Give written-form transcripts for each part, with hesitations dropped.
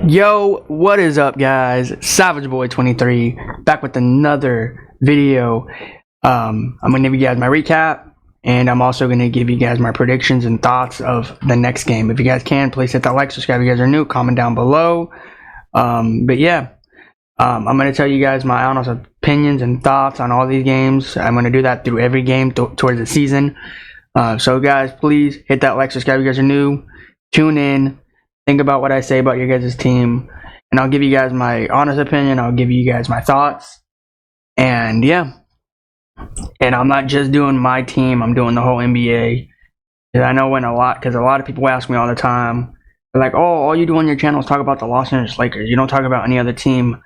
Yo, what is up, guys? Savage Boy 23 back with another video. I'm gonna give you guys my recap, and I'm also gonna give you guys my predictions and thoughts of the next game. If you guys can, please hit that like, subscribe if you guys are new, comment down below. But yeah, I'm gonna tell you guys my honest opinions and thoughts on all these games. I'm gonna do that through every game towards the season. So guys, please hit that like, subscribe if you guys are new, tune in. Think about what I say about your guys' team, and I'll give you guys my honest opinion. I'll give you guys my thoughts, and yeah. And I'm not just doing my team, I'm doing the whole NBA. I know because a lot of people ask me all the time, they're like, oh, all you do on your channel is talk about the Los Angeles Lakers. You don't talk about any other team.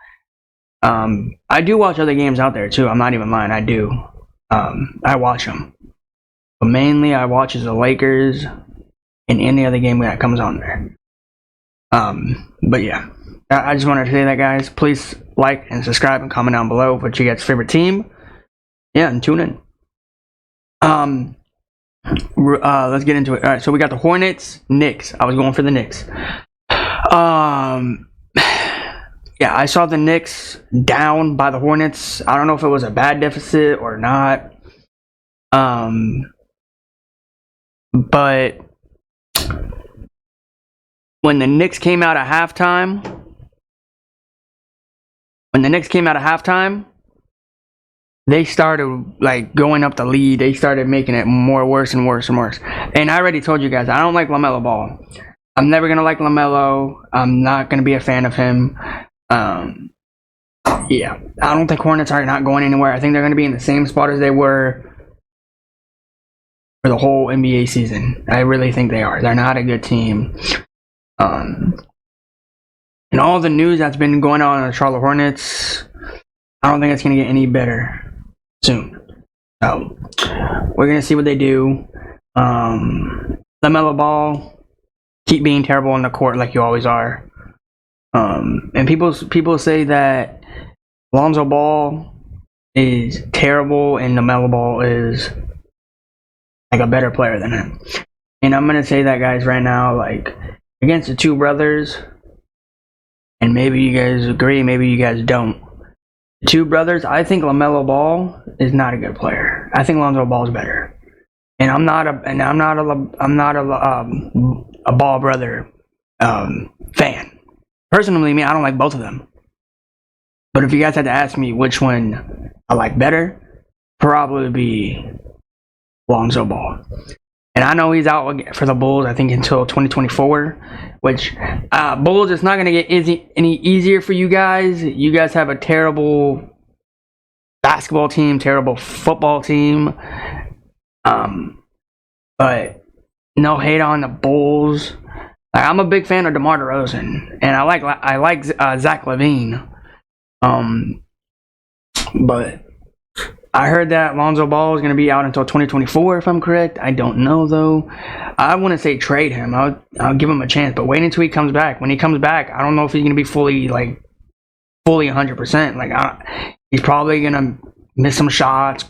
I do watch other games out there too. I'm not even lying, I do. I watch them. But mainly I watch the Lakers and any other game that comes on there. But yeah, I just wanted to say that, guys. Please like and subscribe and comment down below what you guys' favorite team. Yeah, and tune in. Let's get into it. All right, so we got the Hornets, Knicks. I was going for the Knicks. Yeah, I saw the Knicks down by the Hornets. I don't know if it was a bad deficit or not. But when the Knicks came out at halftime, they started like going up the lead. They started making it worse and worse and worse. And I already told you guys, I don't like LaMelo Ball. I'm never gonna like LaMelo. I'm not gonna be a fan of him. Yeah, I don't think Hornets are not going anywhere. I think they're gonna be in the same spot as they were for the whole NBA season. I really think they are. They're not a good team. And all the news that's been going on in the Charlotte Hornets, I don't think it's going to get any better soon. So, we're going to see what they do. LaMelo Ball, keep being terrible on the court like you always are. And people say that Lonzo Ball is terrible and LaMelo Ball is like a better player than him. And I'm going to say that, guys, right now, like, against the two brothers, and maybe you guys agree, maybe you guys don't. The two brothers, I think LaMelo Ball is not a good player. I think Lonzo Ball is better, and I'm not a Ball brother fan. Personally, me, I don't like both of them. But if you guys had to ask me which one I like better, probably be Lonzo Ball. And I know he's out for the Bulls, I think, until 2024, which Bulls, it's not going to get any easier for you guys. You guys have a terrible basketball team, terrible football team. But no hate on the Bulls. Like, I'm a big fan of DeMar DeRozan, and I like Zach LaVine. But I heard that Lonzo Ball is going to be out until 2024, if I'm correct. I don't know, though. I wouldn't say trade him. I'll give him a chance, but wait until he comes back. When he comes back, I don't know if he's going to be fully 100%. Like, he's probably going to miss some shots,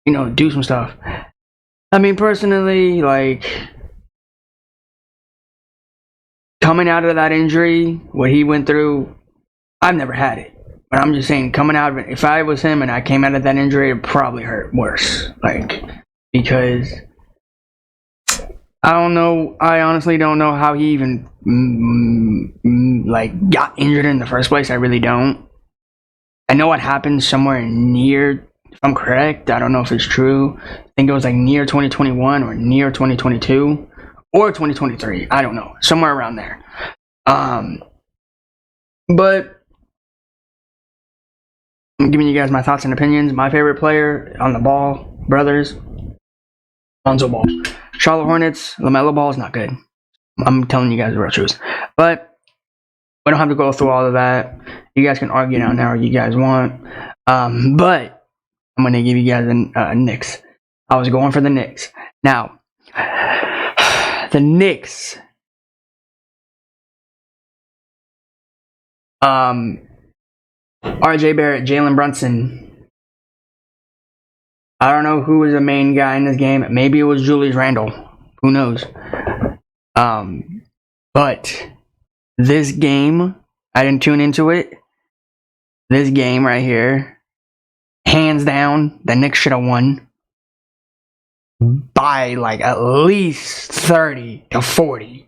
do some stuff. I mean, personally, like, coming out of that injury, what he went through, I've never had it. But I'm just saying, coming out of it, if I was him and I came out of that injury, it probably hurt worse. Like, because I don't know, I honestly don't know how he even got injured in the first place. I really don't. I know it happened somewhere near, if I'm correct, I don't know if it's true. I think it was like near 2021 or near 2022 or 2023. I don't know, somewhere around there. But I'm giving you guys my thoughts and opinions. My favorite player on the Ball brothers, Lonzo Ball. Charlotte Hornets, LaMelo Ball is not good. I'm telling you guys the real truth. But we don't have to go through all of that. You guys can argue down there if you guys want. But I'm going to give you guys the Knicks. I was going for the Knicks. Now, the Knicks. RJ Barrett, Jalen Brunson. I don't know who was the main guy in this game. Maybe it was Julius Randle. Who knows? But this game, I didn't tune into it. This game right here, hands down, the Knicks should have won by like at least 30 to 40.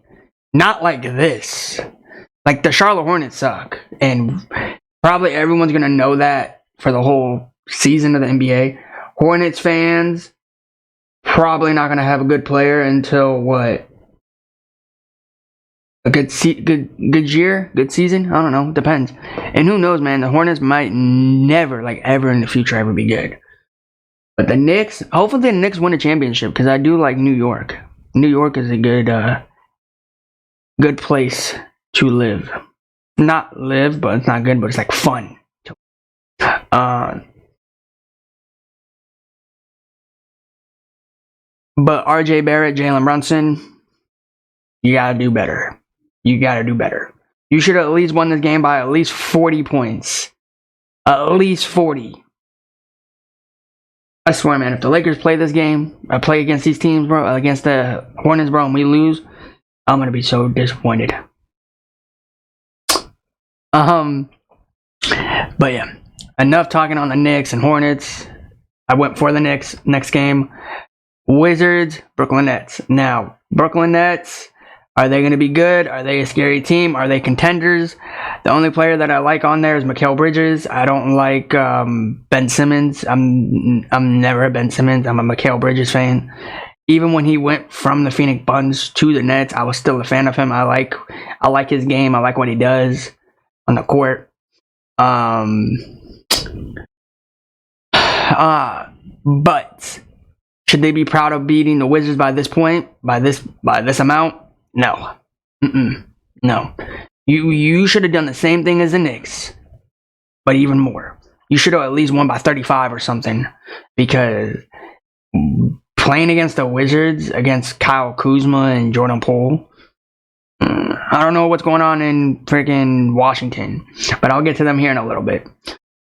Not like this. Like the Charlotte Hornets suck. And probably everyone's going to know that for the whole season of the NBA. Hornets fans, probably not going to have a good player until what? A good year? Good season? I don't know. Depends. And who knows, man? The Hornets might never, like ever in the future, ever be good. But the Knicks, hopefully the Knicks win a championship because I do like New York. New York is a good place to live. Not live, but it's not good, but it's like fun. But R.J. Barrett, Jalen Brunson, you gotta do better. You gotta do better. You should have at least won this game by at least 40 points. At least 40. I swear, man, if the Lakers play this game, I play against these teams, bro, against the Hornets, bro, and we lose, I'm gonna be so disappointed. But yeah, enough talking on the Knicks and Hornets. I went for the Knicks. Next game, Wizards, Brooklyn Nets. Now, Brooklyn Nets, are they going to be good? Are they a scary team? Are they contenders? The only player that I like on there is Mikal Bridges. I don't like Ben Simmons. I'm never a Ben Simmons. I'm a Mikal Bridges fan. Even when he went from the Phoenix Suns to the Nets, I was still a fan of him. I like his game. I like what he does on the court. But should they be proud of beating the Wizards by this point? By this amount? No. No. You should have done the same thing as the Knicks, but even more. You should have at least won by 35 or something, because playing against the Wizards, against Kyle Kuzma and Jordan Poole, I don't know what's going on in freaking Washington, but I'll get to them here in a little bit.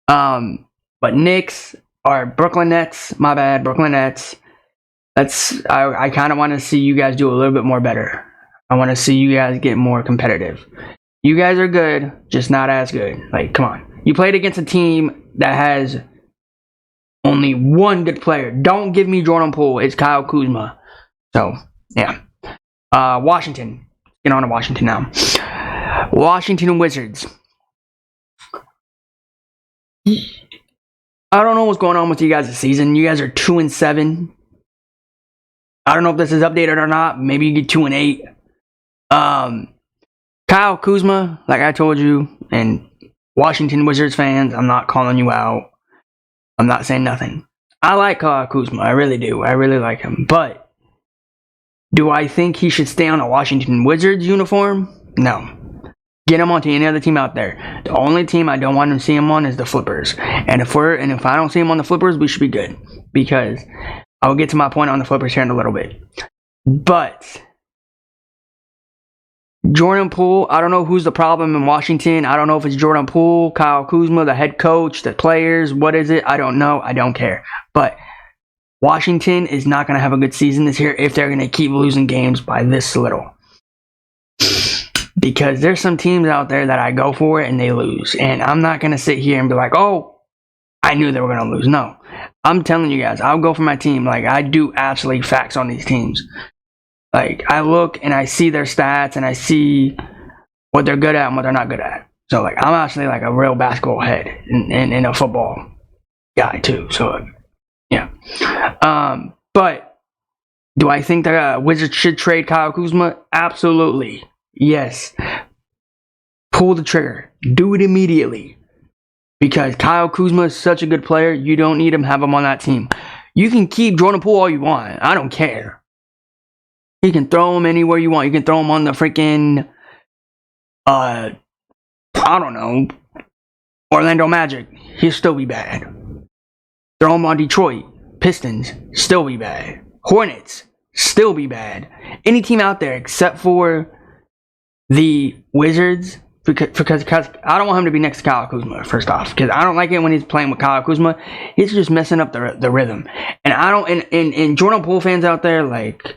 But Knicks or Brooklyn Nets, my bad, Brooklyn Nets. I kind of want to see you guys do a little bit more better. I want to see you guys get more competitive. You guys are good, just not as good. Like, come on. You played against a team that has only one good player. Don't give me Jordan Poole. It's Kyle Kuzma. So, yeah. Washington. Get on to Washington now. Washington Wizards. I don't know what's going on with you guys this season. You guys are 2-7. I don't know if this is updated or not. Maybe you get 2-8. Kyle Kuzma, like I told you, and Washington Wizards fans, I'm not calling you out. I'm not saying nothing. I like Kyle Kuzma. I really do. I really like him. But do I think he should stay on a Washington Wizards uniform? No. Get him onto any other team out there. The only team I don't want to see him on is the Flippers. And if I don't see him on the Flippers, we should be good. Because I'll get to my point on the Flippers here in a little bit. But Jordan Poole, I don't know who's the problem in Washington. I don't know if it's Jordan Poole, Kyle Kuzma, the head coach, the players. What is it? I don't know. I don't care. But Washington is not going to have a good season this year if they're going to keep losing games by this little. Because there's some teams out there that I go for it and they lose. And I'm not going to sit here and be like, oh, I knew they were going to lose. No. I'm telling you guys, I'll go for my team. Like, I do actually facts on these teams. Like, I look and I see their stats and I see what they're good at and what they're not good at. So, like, I'm actually like a real basketball head and a football guy too. So, yeah. But do I think the Wizards should trade Kyle Kuzma? Absolutely. Yes. Pull the trigger. Do it immediately. Because Kyle Kuzma is such a good player, you don't need him, have him on that team. You can keep Jordan Poole all you want. I don't care. You can throw him anywhere you want. You can throw him on the freaking, I don't know, Orlando Magic. He'll still be bad. Throw him on Detroit Pistons. Still be bad. Hornets. Still be bad. Any team out there except for the Wizards, because I don't want him to be next to Kyle Kuzma, first off, because I don't like it when he's playing with Kyle Kuzma. He's just messing up the rhythm. And I don't, and Jordan Poole fans out there, like,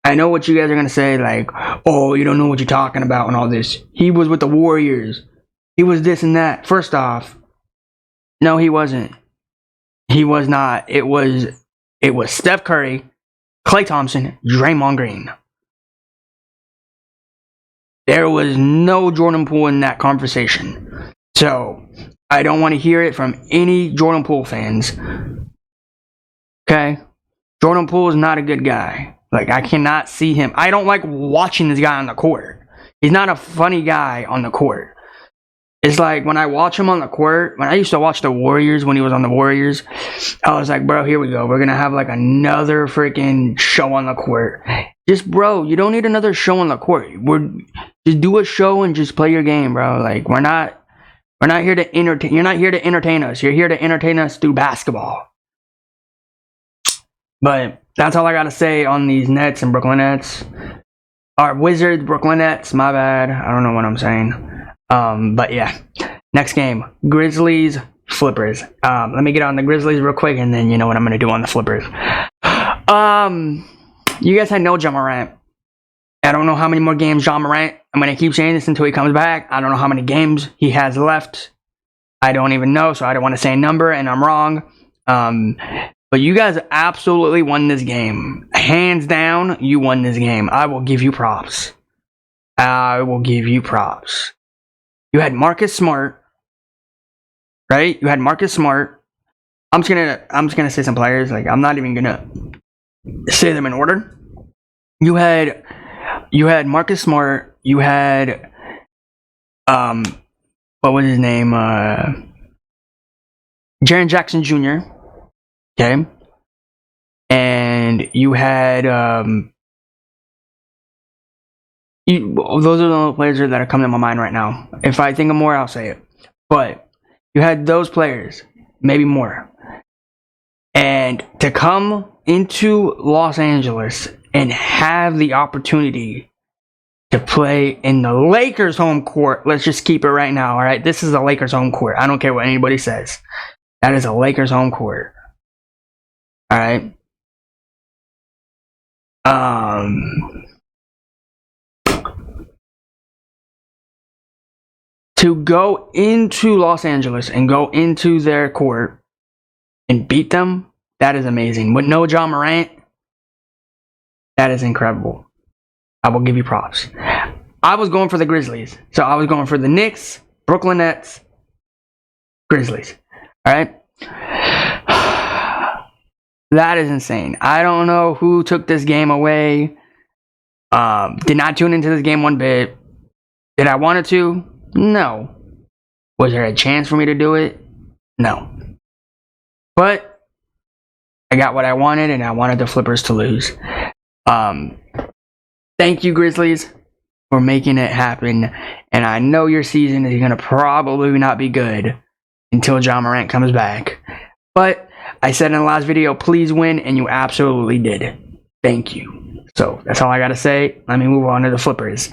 I know what you guys are going to say, like, oh, you don't know what you're talking about and all this. He was with the Warriors. He was this and that. First off, no, he wasn't. He was not. It was Steph Curry, Klay Thompson, Draymond Green. There was no Jordan Poole in that conversation. So, I don't want to hear it from any Jordan Poole fans. Okay? Jordan Poole is not a good guy. Like, I cannot see him. I don't like watching this guy on the court. He's not a funny guy on the court. It's like when I watch him on the court, when I used to watch the Warriors when he was on the Warriors, I was like, bro, here we go. We're going to have like another freaking show on the court. Just, bro, you don't need another show on the court. Just do a show and just play your game, bro. Like, we're not here to entertain. You're not here to entertain us. You're here to entertain us through basketball. But that's all I got to say on these Nets and Brooklyn Nets. Or Wizards, Brooklyn Nets, my bad. I don't know what I'm saying. But yeah, next game, Grizzlies, Flippers. Let me get on the Grizzlies real quick, and then you know what I'm going to do on the Flippers. You guys had no Ja Morant. I don't know how many more games Ja Morant. I'm going to keep saying this until he comes back. I don't know how many games he has left. I don't even know, so I don't want to say a number, and I'm wrong. But you guys absolutely won this game. Hands down, you won this game. I will give you props. I will give you props. You had Marcus Smart, right? You had Marcus Smart. I'm just gonna say some players. Like, I'm not even gonna say them in order. You had Marcus Smart. You had what was his name? Jaren Jackson Jr. Okay, and you had those are the only players that are coming to my mind right now. If I think of more, I'll say it. But you had those players, maybe more. And to come into Los Angeles and have the opportunity to play in the Lakers' home court, let's just keep it right now, all right? This is a Lakers' home court. I don't care what anybody says. That is a Lakers' home court. All right? To go into Los Angeles and go into their court and beat them, that is amazing. With no Ja Morant, that is incredible. I will give you props. I was going for the Grizzlies. So I was going for the Knicks, Brooklyn Nets, Grizzlies. All right? That is insane. I don't know who took this game away. Did not tune into this game one bit. Did I want it to? No. Was there a chance for me to do it? No. But I got what I wanted, and I wanted the Flippers to lose. Thank you, Grizzlies, for making it happen. And I know your season is going to probably not be good until Ja Morant comes back. But I said in the last video, please win, and you absolutely did. Thank you. So that's all I got to say. Let me move on to the Flippers.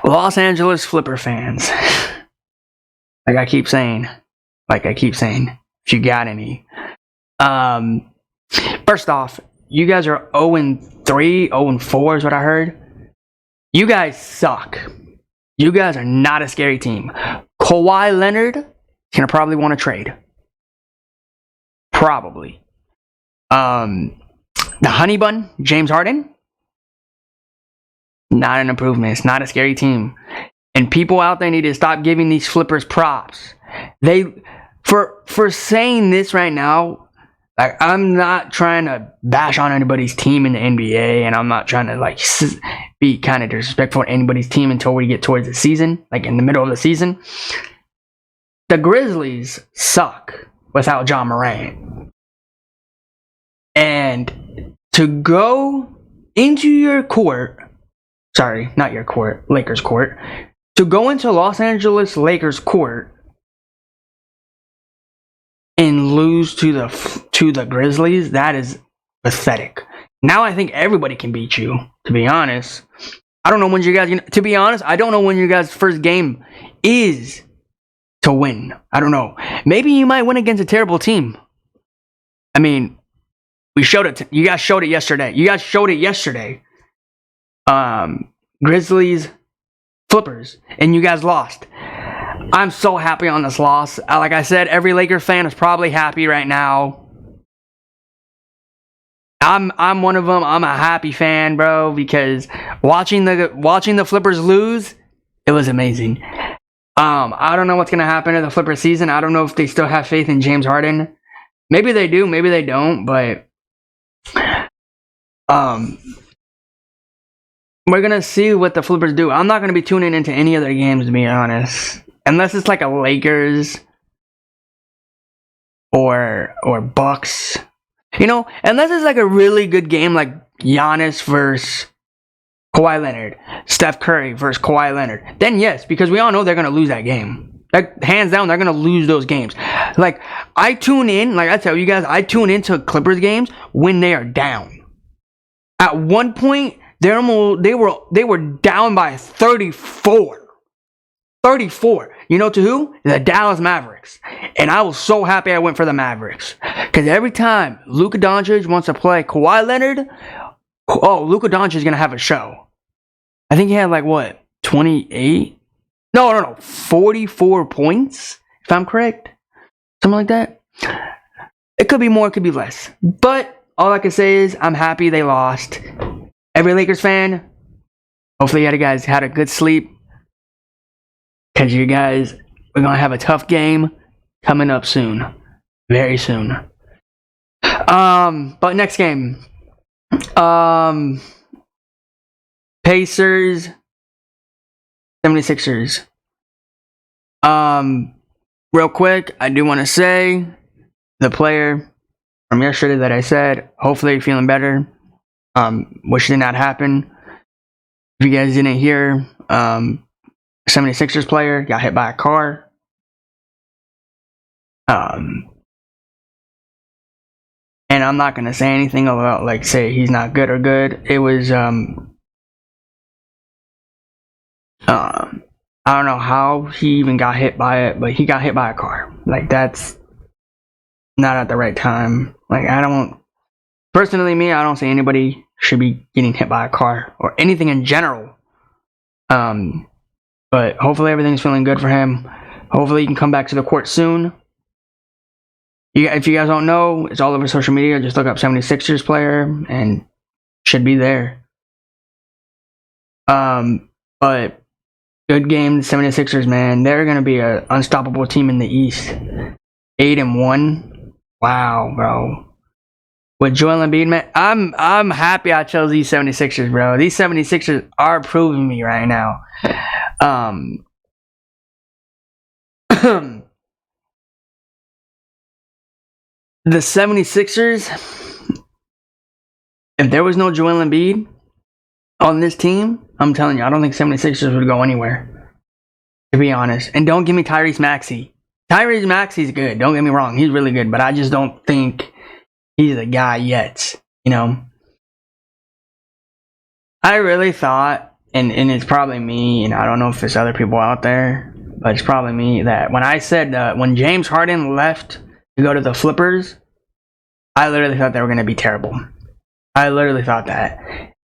Los Angeles Flipper fans. Like I keep saying, if you got any. First off, you guys are 0-3, 0-4 is what I heard. You guys suck. You guys are not a scary team. Kawhi Leonard is going to probably want to trade. Probably. The Honey Bun, James Harden. Not an improvement. It's not a scary team. And people out there need to stop giving these Flippers props. For saying this right now, like, I'm not trying to bash on anybody's team in the NBA, and I'm not trying to be kind of disrespectful to anybody's team until we get towards the season, like in the middle of the season. The Grizzlies suck without Ja Morant. And to go into your court, sorry, not your court, Lakers court, to go into Los Angeles Lakers court and lose to the Grizzlies, that is pathetic. Now I think everybody can beat you, to be honest. I don't know when you guys, to be honest, I don't know when your guys' first game is to win. I don't know. Maybe you might win against a terrible team. I mean, We showed it. You guys showed it yesterday. Grizzlies, Flippers, and you guys lost. I'm so happy on this loss. Like I said, every Laker fan is probably happy right now. I'm one of them. I'm a happy fan, bro, because watching the Flippers lose, it was amazing. I don't know what's gonna happen in the Flippers season. I don't know if they still have faith in James Harden. Maybe they do, maybe they don't, but we're gonna see what the Flippers do. I'm not gonna be tuning into any other games, to be honest, unless it's like a Lakers or Bucks, you know. Unless it's like a really good game, like Giannis versus Kawhi Leonard, Steph Curry versus Kawhi Leonard. Then yes, because we all know they're gonna lose that game. Like, hands down, they're gonna lose those games. Like, I tune in, like I tell you guys, I tune into Clippers games when they are down. At one point, they were down by 34. 34. You know to who? The Dallas Mavericks. And I was so happy I went for the Mavericks. Because every time Luka Doncic wants to play Kawhi Leonard, oh, Luka Doncic is going to have a show. I think he had like, what, 28? No, 44 points, if I'm correct. Something like that. It could be more, it could be less. But all I can say is I'm happy they lost. Every Lakers fan, hopefully you guys had a good sleep. Because you guys, we're going to have a tough game coming up soon. Very soon. But next game. Pacers, 76ers. Real quick, I do want to say the player from yesterday that I said, hopefully you're feeling better. Which did not happen. If you guys didn't hear, 76ers player got hit by a car. And I'm not gonna say anything about, like, say he's not good or good. It was I don't know how he even got hit by it, but he got hit by a car. Like, that's not at the right time. Like, I don't say anybody should be getting hit by a car or anything in general. But hopefully everything's feeling good for him. Hopefully he can come back to the court soon. If you guys don't know, it's all over social media. Just look up 76ers player and should be there. But good game, the 76ers, man. They're going to be an unstoppable team in the East. 8-1. Wow, bro. With Joel Embiid, man, I'm happy I chose these 76ers, bro. These 76ers are proving me right now. The 76ers, if there was no Joel Embiid on this team, I'm telling you, I don't think 76ers would go anywhere, to be honest. And don't give me Tyrese Maxey. Tyrese Maxey's good, don't get me wrong. He's really good, but I just don't think he's the guy yet, you know. I really thought, and it's probably me, and I don't know if there's other people out there, but it's probably me, that when I said when James Harden left to go to the Flippers, I literally thought they were going to be terrible. I literally thought that.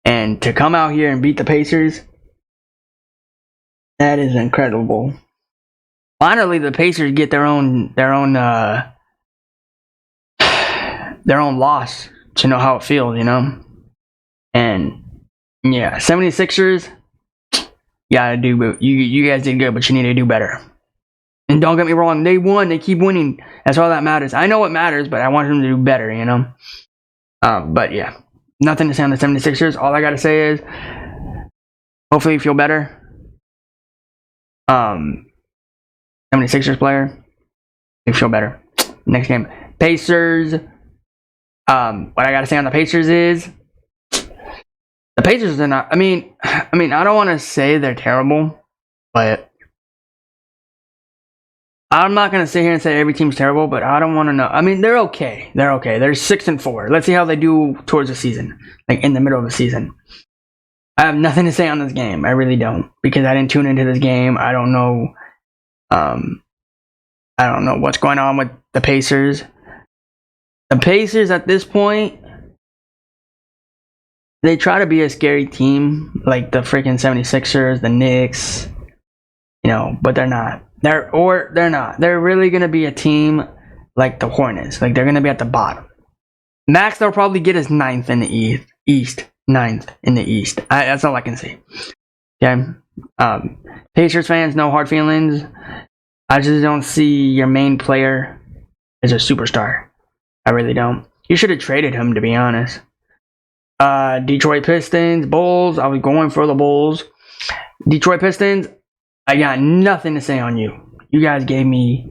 And to come out here and beat the Pacers, that is incredible. Finally, the Pacers get their own loss to know how it feels, you know. And yeah, 76ers, you guys did good, but you need to do better. And don't get me wrong, they won, they keep winning. That's all that matters. I know what matters, but I want them to do better, you know. But yeah, nothing to say on the 76ers. All I gotta say is, hopefully you feel better. 76ers player, you feel better. Next game, Pacers. What I gotta say on the Pacers is, the Pacers are not. I mean, I don't want to say they're terrible, but I'm not gonna sit here and say every team's terrible. But I don't want to know. I mean, they're okay. They're okay. They're 6-4. Let's see how they do towards the season, like in the middle of the season. I have nothing to say on this game. I really don't, because I didn't tune into this game. I don't know. I don't know what's going on with the Pacers. The Pacers at this point, they try to be a scary team like the freaking 76ers, the Knicks, you know, but they're not. They're not. They're really gonna be a team like the Hornets. Like they're gonna be at the bottom. Max they'll probably get is 9th in the East. 9th in the East. That's all I can say. Okay. Pacers fans, no hard feelings. I just don't see your main player as a superstar. I really don't. You should have traded him, to be honest. Detroit Pistons, Bulls. I was going for the Bulls. Detroit Pistons, I got nothing to say on you. You guys gave me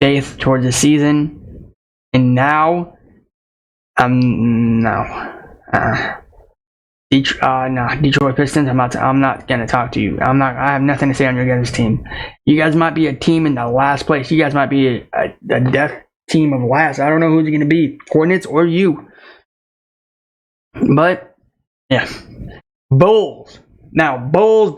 faith towards the season, and now, no. Detroit Pistons. I'm not gonna talk to you. I have nothing to say on your guys' team. You guys might be a team in the last place. You guys might be a death team of last. I don't know who's gonna be, Hornets or you. But yeah, Bulls. Now Bulls.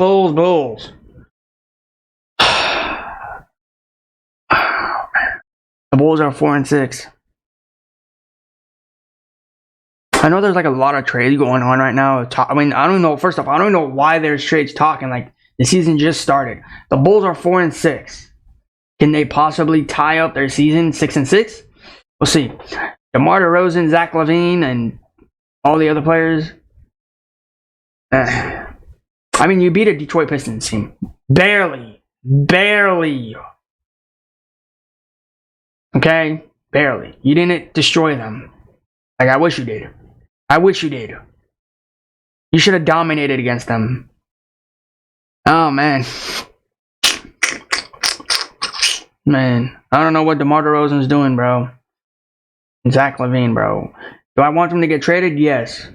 The Bulls are 4-6. I know there's like a lot of trades going on right now. I mean, I don't know. First off, I don't know why there's trades talking. Like the season just started. The Bulls are 4-6. Can they possibly tie up their season 6-6? We'll see. DeMar DeRozan, Zach LaVine, and all the other players. I mean, you beat a Detroit Pistons team. Barely. Okay? Barely. You didn't destroy them. Like, I wish you did. You should have dominated against them. Oh, man. Man, I don't know what DeMar DeRozan's doing, bro. Zach LaVine, bro. Do I want them to get traded? Yes.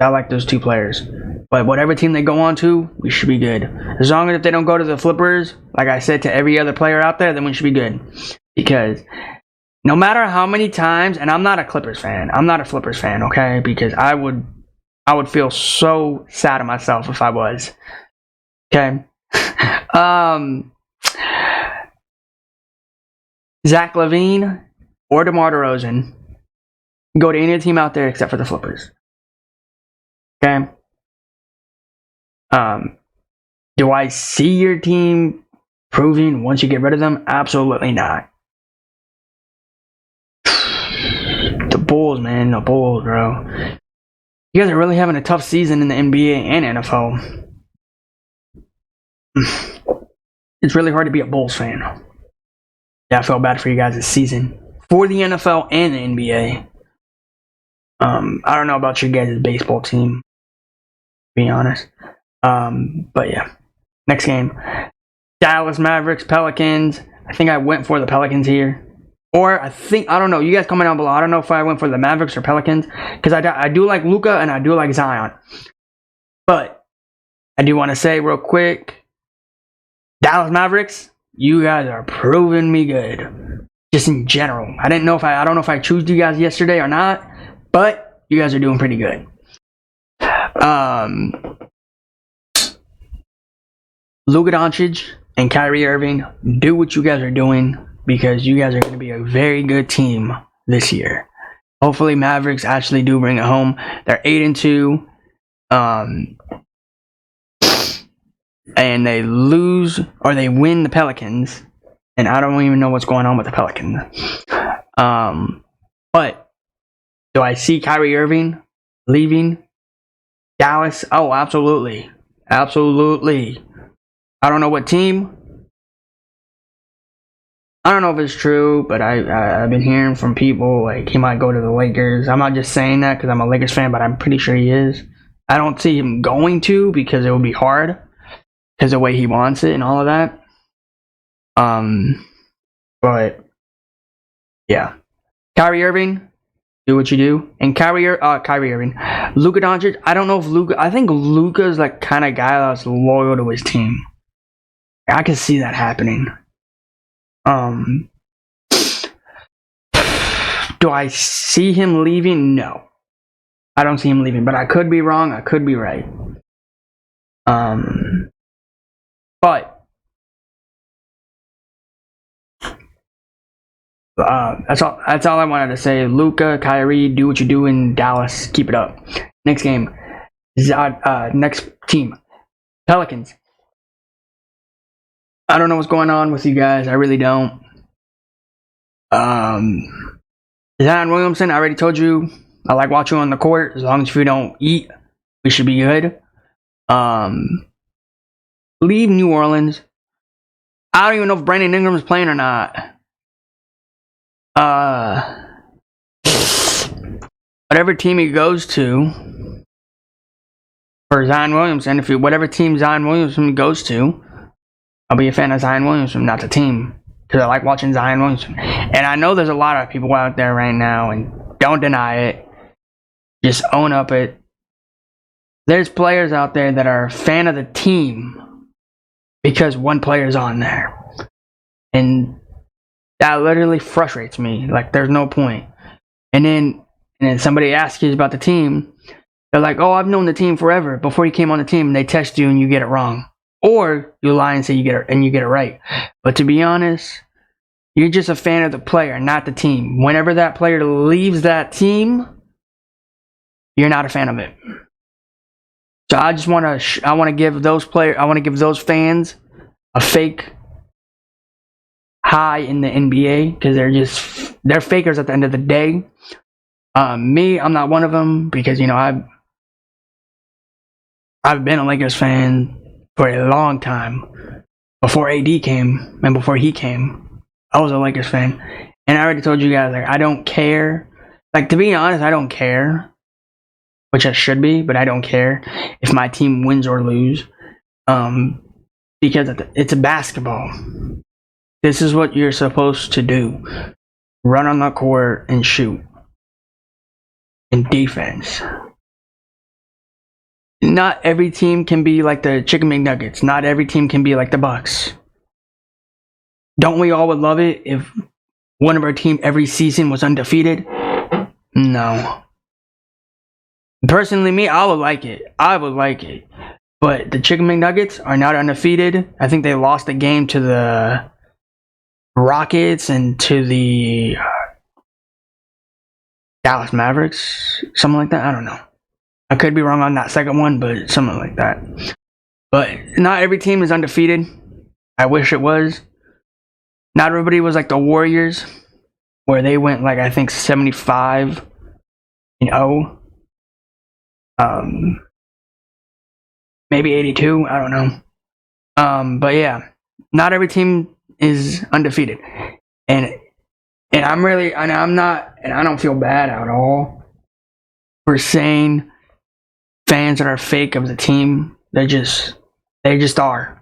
I like those two players. But whatever team they go on to, we should be good. As long as if they don't go to the Flippers, like I said to every other player out there, then we should be good. Because no matter how many times, and I'm not a Clippers fan. I'm not a Flippers fan, okay? Because I would feel so sad of myself if I was. Okay? Zach LaVine or DeMar DeRozan go to any team out there except for the Flippers. Okay? Do I see your team improving once you get rid of them? Absolutely not. The Bulls, man. The Bulls, bro. You guys are really having a tough season in the NBA and NFL. It's really hard to be a Bulls fan. Yeah, I felt bad for you guys this season. For the NFL and the NBA. I don't know about your guys' baseball team, to be honest. But yeah. Next game. Dallas Mavericks, Pelicans. I think I went for the Pelicans here. Or I don't know. You guys comment down below. I don't know if I went for the Mavericks or Pelicans. Because I do like Luka and I do like Zion. But I do want to say real quick. Dallas Mavericks, you guys are proving me good. Just in general. I don't know if I chose you guys yesterday or not. But you guys are doing pretty good. Luka Doncic and Kyrie Irving, do what you guys are doing. Because you guys are going to be a very good team this year. Hopefully Mavericks actually do bring it home. They're 8-2. And they lose or they win the Pelicans. And I don't even know what's going on with the Pelicans. But do I see Kyrie Irving leaving Dallas? Oh, absolutely. Absolutely. I don't know what team. I don't know if it's true, but I've been hearing from people like he might go to the Lakers. I'm not just saying that because I'm a Lakers fan, but I'm pretty sure he is. I don't see him going to because it would be hard because of the way he wants it and all of that. But yeah, Kyrie Irving, do what you do, and Kyrie Irving, Luka Doncic. I don't know if Luka. I think Luka's like kind of guy that's loyal to his team. I can see that happening. Do I see him leaving? No. I don't see him leaving, but I could be wrong. I could be right. But that's all I wanted to say. Luka, Kyrie, do what you do in Dallas. Keep it up. Next game. Next team, Pelicans. I don't know what's going on with you guys. I really don't. Zion Williamson, I already told you. I like watching on the court. As long as we don't eat, we should be good. Leave New Orleans. I don't even know if Brandon Ingram's playing or not. Whatever team he goes to for Zion Williamson, whatever team Zion Williamson goes to, I'll be a fan of Zion Williamson, not the team, because I like watching Zion Williamson. And I know there's a lot of people out there right now, and don't deny it. Just own up it. There's players out there that are a fan of the team because one player's on there. And that literally frustrates me. Like, there's no point. And then somebody asks you about the team. They're like, oh, I've known the team forever. Before you came on the team, and they test you and you get it wrong. Or you lie and say you get it right. But to be honest, you're just a fan of the player, not the team. Whenever that player leaves that team, you're not a fan of it. So I just want to give those fans a fake high in the NBA, because they're fakers at the end of the day. Me, I'm not one of them, because I've been a Lakers fan for a long time. Before AD came and before he came, I was a Lakers fan, and I already told you guys, like, I don't care. Like, to be honest, I don't care, which I should be, but I don't care if my team wins or lose, because it's a basketball. This is what you're supposed to do: run on the court and shoot. And defense. Not every team can be like the Chicken McNuggets. Not every team can be like the Bucks. Don't we all would love it if one of our team every season was undefeated? No. Personally, me, I would like it. But the Chicken McNuggets are not undefeated. I think they lost a game to the Rockets and to the Dallas Mavericks, something like that. I don't know. I could be wrong on that second one, but something like that. But not every team is undefeated. I wish it was. Not everybody was like the Warriors, where they went like, I think, 75-0. Maybe 82. I don't know. But yeah, not every team is undefeated, and I don't feel bad at all for saying fans that are fake of the team. They just are.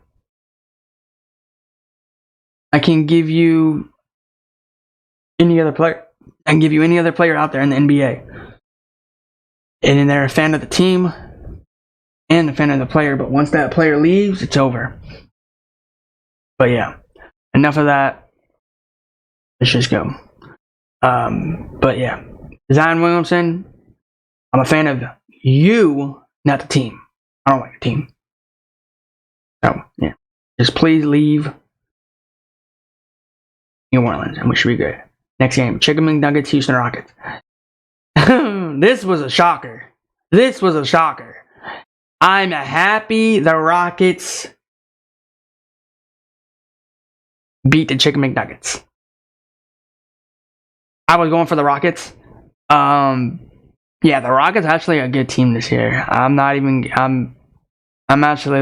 I can give you any other player. I can give you any other player out there in the NBA, and then they're a fan of the team and a fan of the player. But once that player leaves, it's over. But yeah, enough of that. Let's just go. But yeah, Zion Williamson, I'm a fan of you, not the team. I don't like the team. So yeah, just please leave New Orleans, and we should be good. Next game, Chicken McNuggets, Houston Rockets. This was a shocker. I'm happy the Rockets beat the Chicken McNuggets. I was going for the Rockets. Yeah, the Rockets are actually a good team this year. I'm actually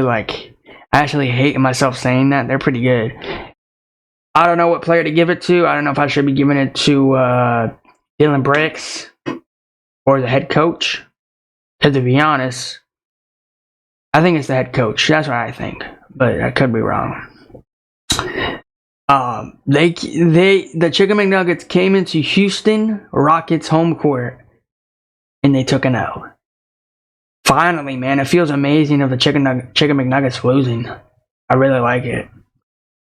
I actually hate myself saying that. They're pretty good. I don't know what player to give it to. I don't know if I should be giving it to Dylan Brooks or the head coach. Because to be honest, I think it's the head coach. That's what I think, but I could be wrong. The Chicken McNuggets came into Houston Rockets home court and they took an L. Finally, man, it feels amazing of the Chicken McNuggets losing. I really like it.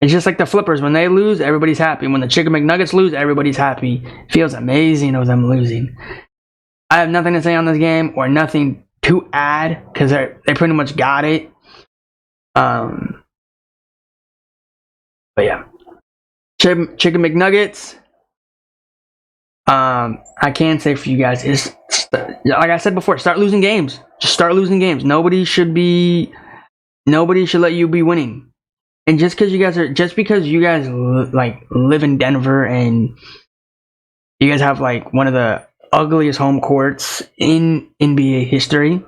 It's just like the Flippers. When they lose, everybody's happy. When the Chicken McNuggets lose, everybody's happy. It feels amazing of them losing. I have nothing to say on this game or nothing to add because they pretty much got it. But yeah. Chicken McNuggets. I can say for you guys, it's Like I said before, start losing games. Just start losing games. Nobody should let you be winning. And just because you guys like live in Denver and you guys have like one of the ugliest home courts in NBA history,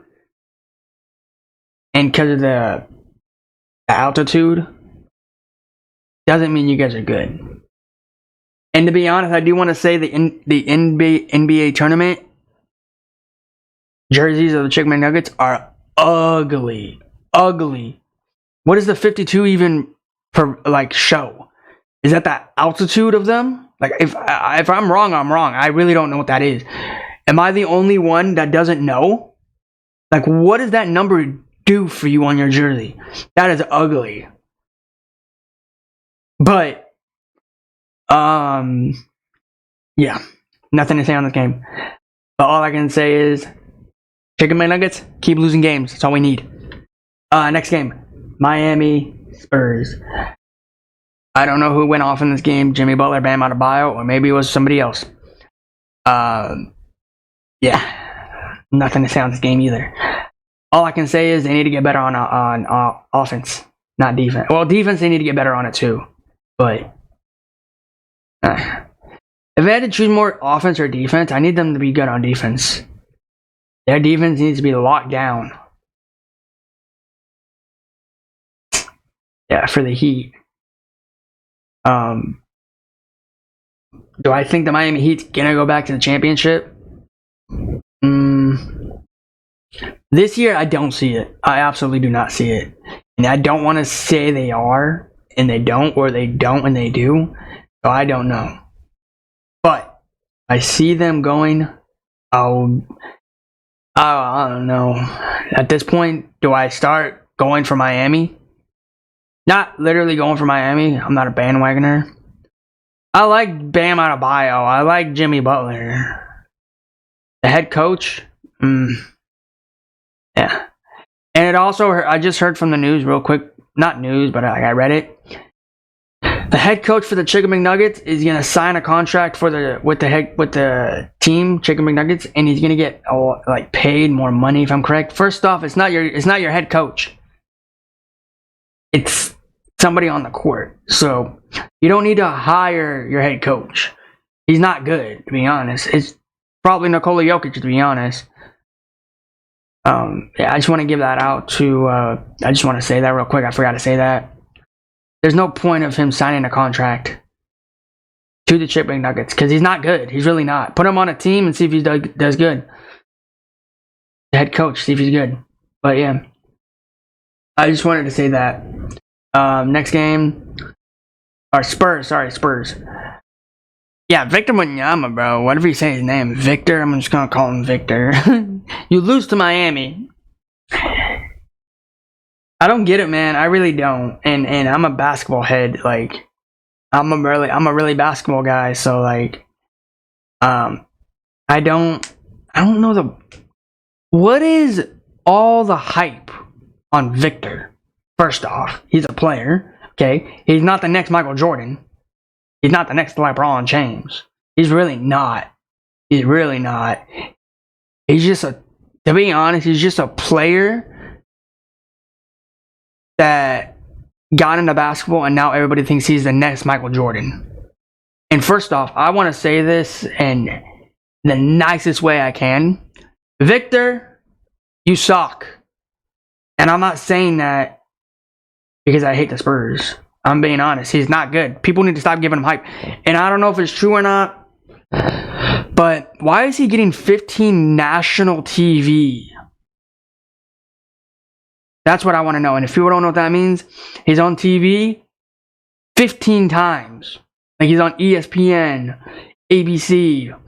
and because of the altitude, doesn't mean you guys are good. And to be honest, I do want to say the NBA tournament jerseys of the Chicken McNuggets are ugly. What does the 52 even show? Is that the altitude of them? Like, if I'm wrong, I'm wrong. I really don't know what that is. Am I the only one that doesn't know? Like, what does that number do for you on your jersey? That is ugly. But, yeah, nothing to say on this game. But all I can say is, Chicken McNuggets, keep losing games. That's all we need. Next game, Miami Spurs. I don't know who went off in this game. Jimmy Butler, Bam Adebayo, or maybe it was somebody else. Yeah, nothing to say on this game either. All I can say is they need to get better on offense, not defense. Well, defense, they need to get better on it too. But if I had to choose more offense or defense, I need them to be good on defense. Their defense needs to be locked down. Yeah, for the Heat. Do I think the Miami Heat's gonna go back to the championship? This year, I don't see it. I absolutely do not see it. And I don't want to say they are, and they don't, or they don't, and they do. So I don't know. But I see them going. I don't know. At this point, do I start going for Miami? Not literally going for Miami. I'm not a bandwagoner. I like Bam Adebayo. I like Jimmy Butler. The head coach? Yeah. And it also, I just heard from the news real quick. Not news, but I read it. The head coach for the Chicken McNuggets is gonna sign a contract with the team Chicken McNuggets, and he's gonna get paid more money if I'm correct. First off, it's not your head coach. It's somebody on the court. So you don't need to hire your head coach. He's not good, to be honest. It's probably Nikola Jokic, to be honest. Yeah, I just want to give that out to. I just want to say that real quick. I forgot to say that. There's no point of him signing a contract to the Chicken McNuggets because he's not good. He's really not. Put him on a team and see if he does good. The head coach, see if he's good. But yeah, I just wanted to say that. Next game, or Spurs. Sorry, Spurs. Yeah, Victor Wembanyama, bro. Whatever you say his name, Victor. I'm just gonna call him Victor. You lose to Miami. I don't get it, man. I really don't. And I'm a basketball head. Like, I'm a really basketball guy. So like, I don't know what is all the hype on Victor. First off, he's a player. Okay, he's not the next Michael Jordan. He's not the next LeBron James. He's really not. He's really not. He's just to be honest, he's just a player that got into basketball and now everybody thinks he's the next Michael Jordan. And first off, I want to say this in the nicest way I can. Victor, you suck. And I'm not saying that because I hate the Spurs. I'm being honest. He's not good. People need to stop giving him hype. And I don't know if it's true or not, but why is he getting 15 national TV? That's what I want to know. And if people don't know what that means, he's on TV 15 times. Like, he's on ESPN, ABC,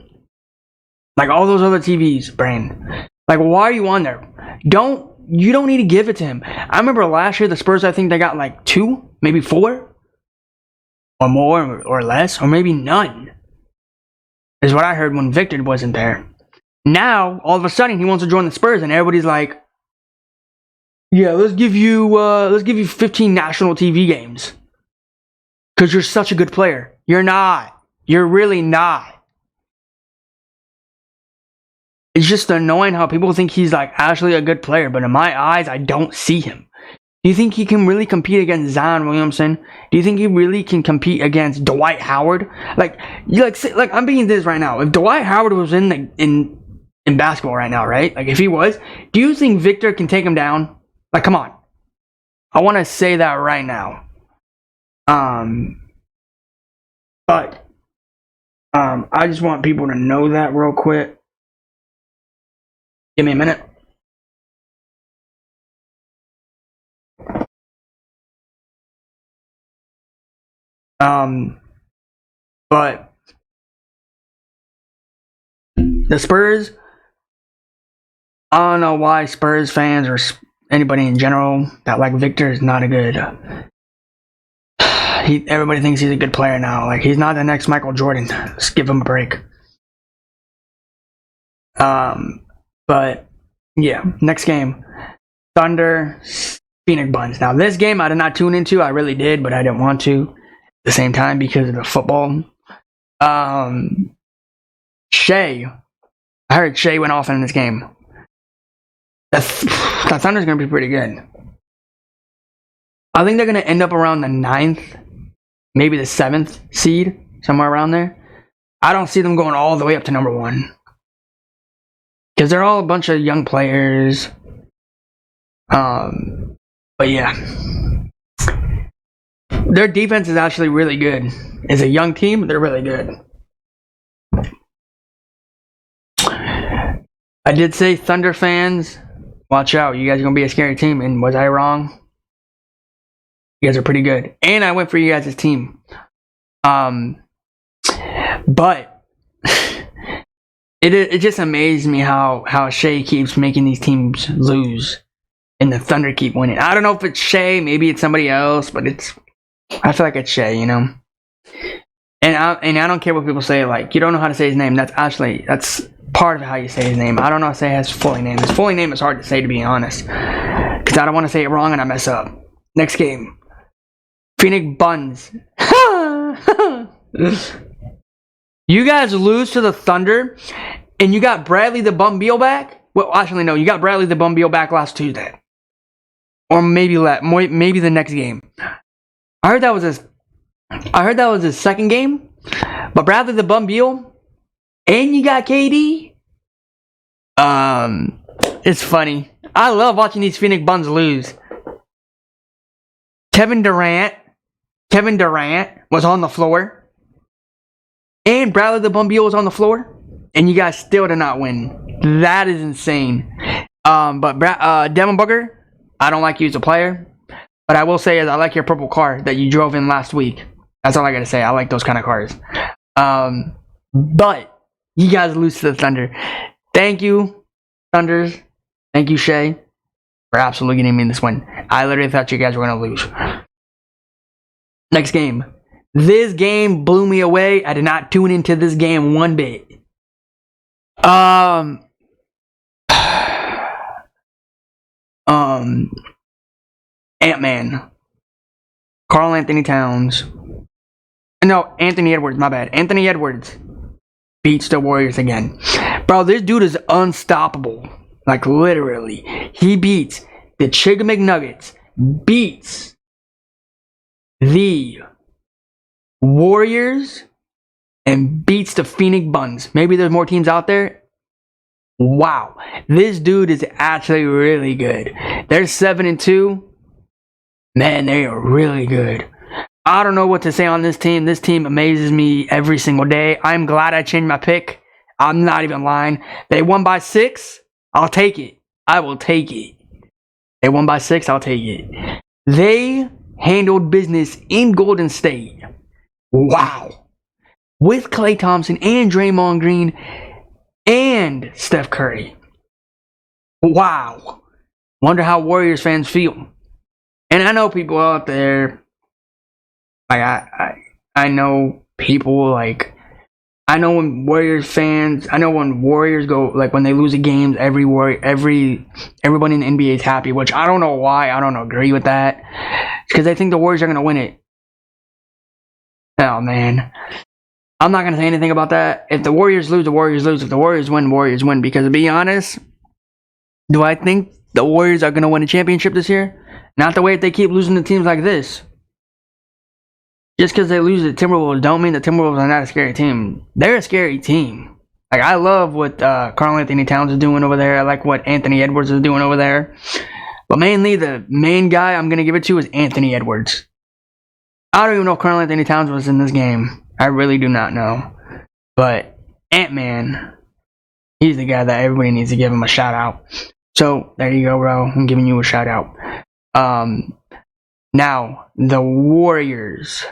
like all those other TVs, Brain. Like, why are you on there? You don't need to give it to him. I remember last year, the Spurs, I think they got like 2, maybe 4, or more, or less, or maybe none. Is what I heard when Victor wasn't there. Now, all of a sudden, he wants to join the Spurs, and everybody's like, "Yeah, let's give you 15 national TV games because you're such a good player." You're not. You're really not. It's just annoying how people think he's like actually a good player, but in my eyes, I don't see him. Do you think he can really compete against Zion Williamson? Do you think he really can compete against Dwight Howard? Like I'm being this right now. If Dwight Howard was in basketball right now, right? Like if he was, do you think Victor can take him down? Like, come on. I want to say that right now. But I just want people to know that real quick. Give me a minute. But the Spurs, I don't know why Spurs fans or anybody in general that like Victor is not a good. Everybody thinks he's a good player now. Like, he's not the next Michael Jordan. Just give him a break. But yeah, next game, Thunder, Phoenix Buns. Now this game I did not tune into. I really did, but I didn't want to at the same time because of the football. Shea, I heard Shea went off in this game. The Thunder's gonna be pretty good. I think they're gonna end up around the 9th, maybe the 7th seed, somewhere around there. I don't see them going all the way up to number 1. Because they're all a bunch of young players. But yeah. Their defense is actually really good. As a young team, they're really good. I did say Thunder fans, watch out. You guys are going to be a scary team. And was I wrong? You guys are pretty good. And I went for you guys' team. But it just amazed me how Shea keeps making these teams lose and the Thunder keep winning. I don't know if it's Shea, maybe it's somebody else, but I feel like it's Shea, you know. And I don't care what people say, like, you don't know how to say his name. That's part of how you say his name. I don't know how to say his full name. His full name is hard to say, to be honest, because I don't want to say it wrong and I mess up. Next game, Phoenix Buns. You guys lose to the Thunder, and you got Bradley the Bum Beal back? Well, actually, no. You got Bradley the Bum Beal back last Tuesday. Or maybe the next game. I heard that was his second game. But Bradley the Bum Beal, and you got KD? It's funny. I love watching these Phoenix Buns lose. Kevin Durant was on the floor. And Bradley the Bum Beal was on the floor, and you guys still did not win. That is insane. But Devin Booker, I don't like you as a player, but I will say is I like your purple car that you drove in last week. That's all I gotta say. I like those kind of cars. But you guys lose to the Thunder. Thank you, Thunders. Thank you, Shea, for absolutely getting me in this win. I literally thought you guys were gonna lose. Next game. This game blew me away. I did not tune into this game one bit. Ant-Man. Karl Anthony Towns. No, Anthony Edwards, my bad. Anthony Edwards beats the Warriors again. Bro, this dude is unstoppable. Like, literally. He beats the Chicken McNuggets. Beats the Warriors and beats the Phoenix Buns. Maybe there's more teams out there. Wow, this dude is actually really good. They're 7-2. Man, they are really good. I don't know what to say on this team. This team amazes me every single day. I'm glad I changed my pick. I'm not even lying. They won by 6. I'll take it. I will take it. They won by 6. I'll take it. They handled business in Golden State. Wow. With Klay Thompson and Draymond Green and Steph Curry. Wow. Wonder how Warriors fans feel. And I know people out there, like I know people, like, I know when Warriors fans, I know when Warriors go, like, when they lose a game, everybody in the NBA is happy, which I don't know why. I don't agree with that. It's because they think the Warriors are going to win it. Oh, man. I'm not gonna say anything about that. If the Warriors lose, the Warriors lose. If the Warriors win, the Warriors win. Because to be honest, do I think the Warriors are gonna win a championship this year? Not the way if they keep losing to teams like this. Just because they lose to the Timberwolves don't mean the Timberwolves are not a scary team. They're a scary team. Like, I love what Karl-Anthony Towns is doing over there. I like what Anthony Edwards is doing over there. But mainly, the main guy I'm going to give it to is Anthony Edwards. I don't even know if Karl-Anthony Towns was in this game. I really do not know. But Ant-Man, he's the guy that everybody needs to give him a shout out. So, there you go, bro. I'm giving you a shout out. Now, the Warriors.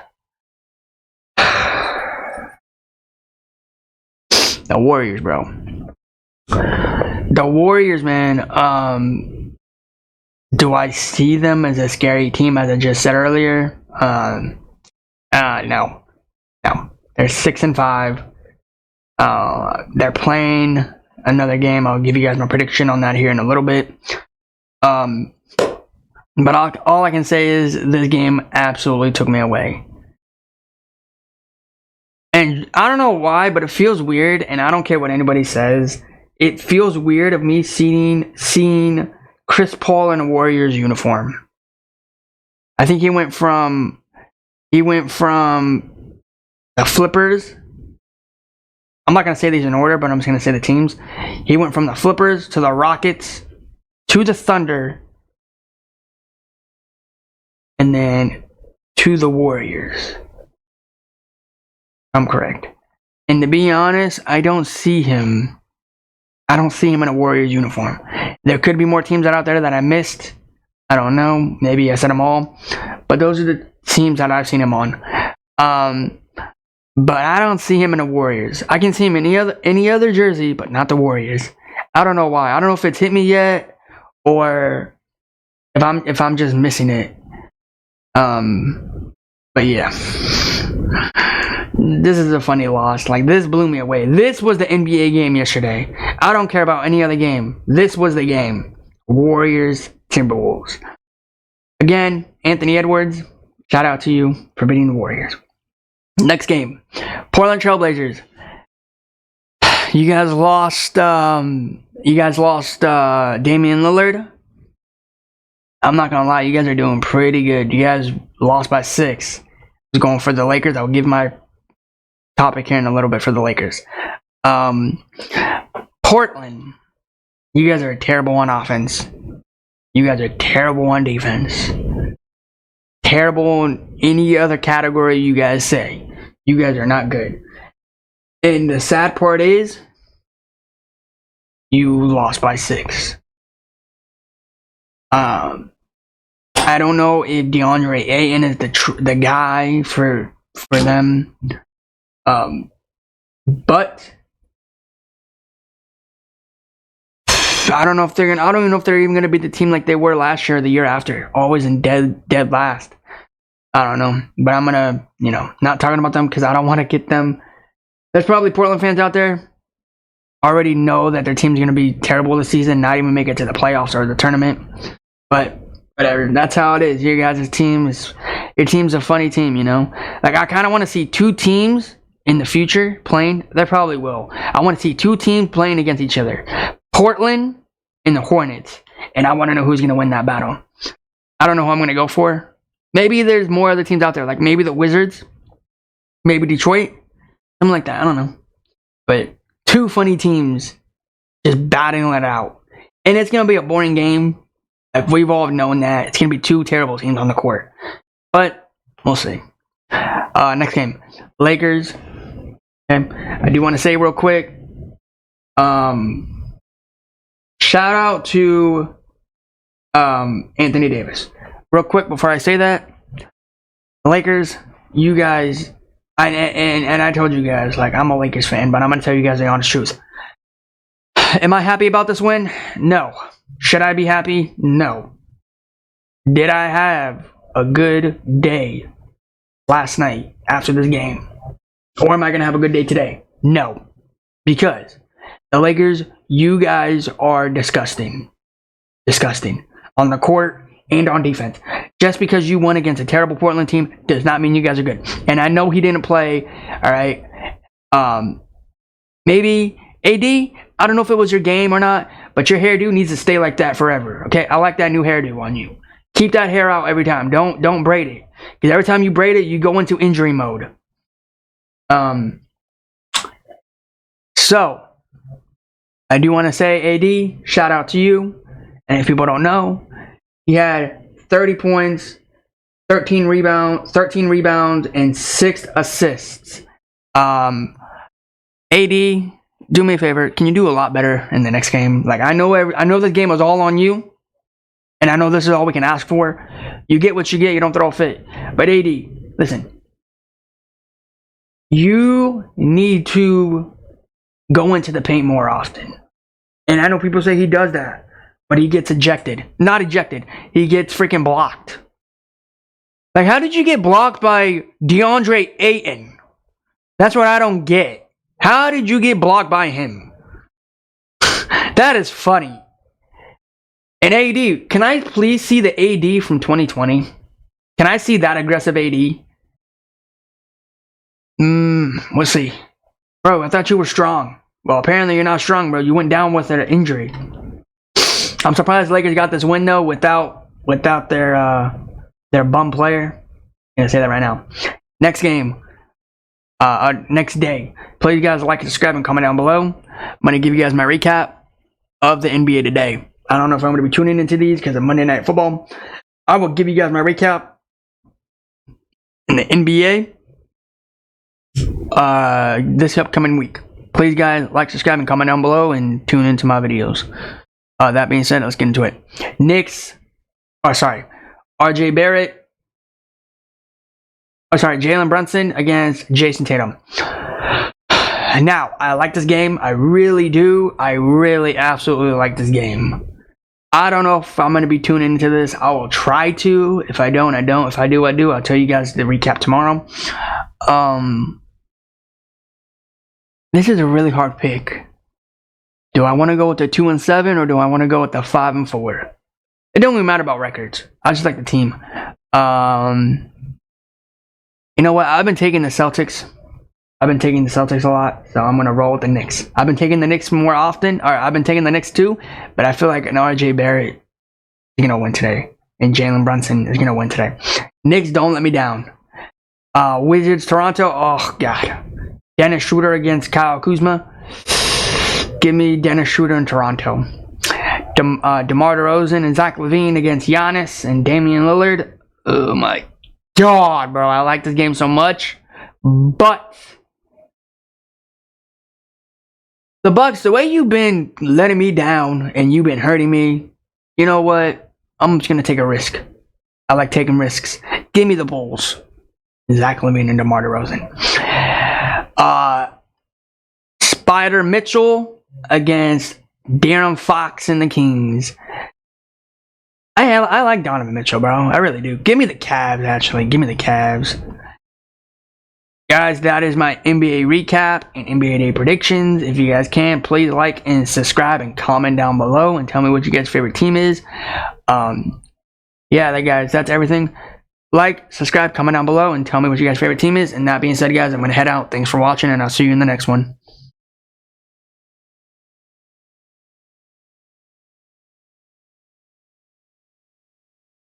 The Warriors, bro. The Warriors, man. Do I see them as a scary team, as I just said earlier? No. They're 6-5. They're playing another game. I'll give you guys my prediction on that here in a little bit. But all I can say is this game absolutely took me away. And I don't know why, but it feels weird, and I don't care what anybody says. It feels weird of me seeing Chris Paul in a Warriors uniform. I think he went from the Flippers. I'm not going to say these in order, but I'm just going to say the teams. He went from the Flippers to the Rockets to the Thunder and then to the Warriors. I'm correct. And to be honest, I don't see him in a Warriors uniform. There could be more teams out there that I missed. I don't know. Maybe I said them all. But those are the teams that I've seen him on. But I don't see him in the Warriors. I can see him in any other jersey, but not the Warriors. I don't know why. I don't know if it's hit me yet, or if I'm just missing it. But yeah. This is a funny loss. Like, this blew me away. This was the NBA game yesterday. I don't care about any other game. This was the game. Warriors, Timberwolves. Again, Anthony Edwards, shout out to you for beating the Warriors. Next game, Portland Trailblazers. You guys lost Damian Lillard. I'm not gonna lie, you guys are doing pretty good. You guys lost by 6. I was going for the Lakers. I'll give my topic here in a little bit for the Lakers. Portland, you guys are terrible on offense. You guys are terrible on defense. Terrible in any other category you guys say. You guys are not good. And the sad part is, you lost by 6. I don't know if DeAndre Ayton is the guy for them. But I don't know if I don't even know if they're even gonna be the team like they were last year or the year after, always in dead last. I don't know, but I'm gonna, not talking about them because I don't want to get them. There's probably Portland fans out there already know that their team's gonna be terrible this season, not even make it to the playoffs or the tournament. But whatever, that's how it is. Your guys' team's a funny team, Like, I kind of want to see 2 teams in the future playing. They probably will. I want to see 2 teams playing against each other. Portland and the Hornets. And I want to know who's going to win that battle. I don't know who I'm going to go for. Maybe there's more other teams out there. Like maybe the Wizards. Maybe Detroit. Something like that. I don't know. But 2 funny teams just battling it out. And it's going to be a boring game. Like, we've all known that. It's going to be 2 terrible teams on the court. But we'll see. Next game. Lakers. Okay. I do want to say real quick. Shout out to Anthony Davis. Real quick before I say that, Lakers, you guys, and I told you guys, like, I'm a Lakers fan, but I'm going to tell you guys the honest truth. Am I happy about this win? No. Should I be happy? No. Did I have a good day last night after this game? Or am I going to have a good day today? No. Because the Lakers, you guys are disgusting. Disgusting. On the court and on defense. Just because you won against a terrible Portland team does not mean you guys are good. And I know he didn't play, all right? Maybe AD, I don't know if it was your game or not, but your hairdo needs to stay like that forever. Okay, I like that new hairdo on you. Keep that hair out every time. Don't braid it, because every time you braid it, you go into injury mode. So I do want to say, AD, shout out to you. And if people don't know, he had 30 points, 13 rebounds, and 6 assists. AD, do me a favor. Can you do a lot better in the next game? Like, I know this game was all on you, and I know this is all we can ask for. You get what you get. You don't throw a fit. But AD, listen, you need to go into the paint more often. And I know people say he does that, but he gets ejected. Not ejected. He gets freaking blocked. Like, how did you get blocked by DeAndre Ayton? That's what I don't get. How did you get blocked by him? That is funny. And AD, can I please see the AD from 2020? Can I see that aggressive AD? Let's see. Bro, I thought you were strong. Well, apparently you're not strong, bro. You went down with an injury. I'm surprised the Lakers got this win, though, without their bum player. I'm going to say that right now. Next game. Next day. Please, guys, like and subscribe and comment down below. I'm going to give you guys my recap of the NBA today. I don't know if I'm going to be tuning into these because of Monday Night Football. I will give you guys my recap in the NBA this upcoming week. Please, guys, like, subscribe, and comment down below, and tune into my videos. That being said, let's get into it. RJ Barrett. Jalen Brunson against Jason Tatum. Now, I like this game. I really do. I really absolutely like this game. I don't know if I'm going to be tuning into this. I will try to. If I don't, I don't. If I do, I do. I'll tell you guys the recap tomorrow. This is a really hard pick. Do I want to go with the 2-7 or do I want to go with the 5-4? It don't even matter about records. I just like the team. You know what? I've been taking the Celtics. I've been taking the Celtics a lot, so I'm gonna roll with the Knicks. I've been taking the Knicks more often. Or I've been taking the Knicks too, but I feel like an RJ Barrett is gonna win today, and Jalen Brunson is gonna win today. Knicks, don't let me down. Wizards, Toronto. Oh God. Dennis Schroeder against Kyle Kuzma. Give me Dennis Schroeder in Toronto. DeMar DeRozan and Zach LaVine against Giannis and Damian Lillard. Oh my God, bro. I like this game so much. But the Bucks, the way you've been letting me down and you've been hurting me, you know what? I'm just going to take a risk. I like taking risks. Give me the Bulls. Zach LaVine and DeMar DeRozan. Spider Mitchell against De'Aaron Fox and the Kings. I like Donovan Mitchell, bro. I really do. Give me the Cavs, actually. Give me the Cavs. Guys, that is my NBA recap and NBA Day predictions. If you guys can, please like and subscribe and comment down below and tell me what your guys' favorite team is. Yeah, guys, that's everything. Like, subscribe, comment down below, and tell me what your guys' favorite team is. And that being said, guys, I'm going to head out. Thanks for watching, and I'll see you in the next one.